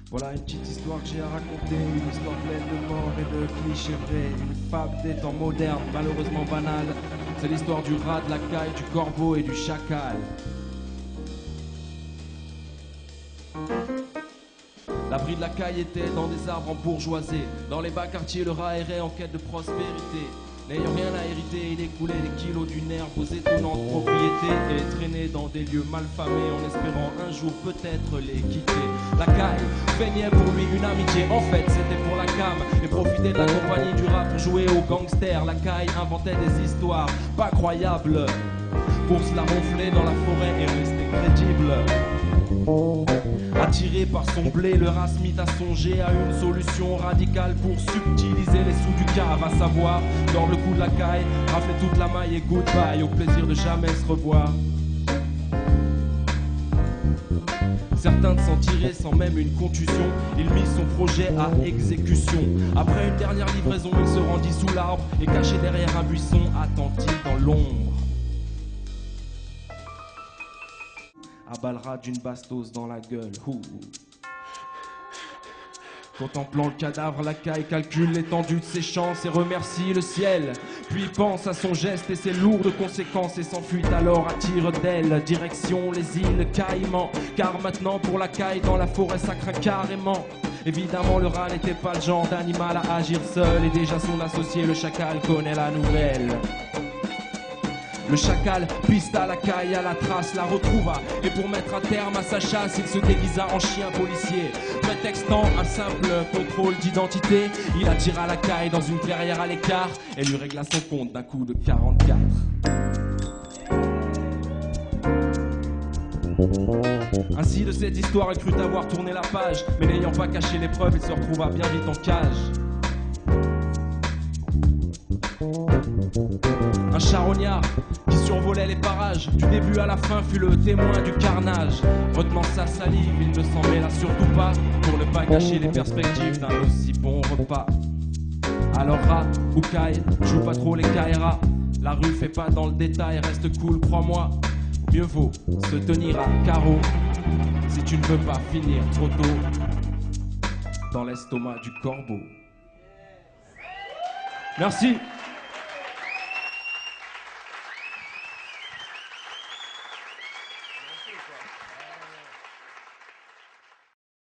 Voilà une petite histoire que j'ai à raconter, une histoire pleine de morts et de clichés vrais, une fable des temps modernes, malheureusement banale. C'est l'histoire du rat, de la caille, du corbeau et du chacal. L'abri de la caille était dans des arbres embourgeoisés. Dans les bas quartiers, le rat errait en quête de prospérité. N'ayant rien à hériter, il écoulait les kilos d'une herbe aux étonnantes propriétés et traînait dans des lieux malfamés en espérant un jour peut-être les quitter. La caille feignait pour lui une amitié, en fait c'était pour la cam et profitait de la compagnie du rat pour jouer aux gangsters. La caille inventait des histoires pas croyables pour se la ronfler dans la forêt et rester crédible. Attiré par son blé, le rat se mit à songer à une solution radicale pour subtiliser les sous du cave, à savoir dans le cou de la caille, rafler toute la maille et goodbye au plaisir de jamais se revoir. Certain de s'en tirer sans même une contusion, il mit son projet à exécution. Après une dernière livraison, il se rendit sous l'arbre et caché derrière un buisson, attendit dans l'ombre. Abalera d'une bastos dans la gueule. Contemplant le cadavre, la caille calcule l'étendue de ses chances et remercie le ciel. Puis pense à son geste et ses lourdes conséquences et s'enfuit alors à tire d'aile. Direction les îles Caïmans, car maintenant pour la caille dans la forêt ça craint carrément. Évidemment le rat n'était pas le genre d'animal à agir seul et déjà son associé le chacal connaît la nouvelle. Le chacal pista la caille à la trace, la retrouva et pour mettre un terme à sa chasse, il se déguisa en chien policier. Prétextant un simple contrôle d'identité, il attira la caille dans une clairière à l'écart et lui régla son compte d'un coup de 44. Ainsi de cette histoire, il crut avoir tourné la page, mais n'ayant pas caché les preuves, il se retrouva bien vite en cage. Un charognard qui survolait les parages, du début à la fin fut le témoin du carnage. Retenant sa salive, il ne s'en mêla surtout pas, pour ne pas gâcher les perspectives d'un aussi bon repas. Alors rat ou caille, joue pas trop les cailleras. La rue fait pas dans le détail, reste cool, crois-moi. Mieux vaut se tenir à carreau si tu ne veux pas finir trop tôt dans l'estomac du corbeau. Merci.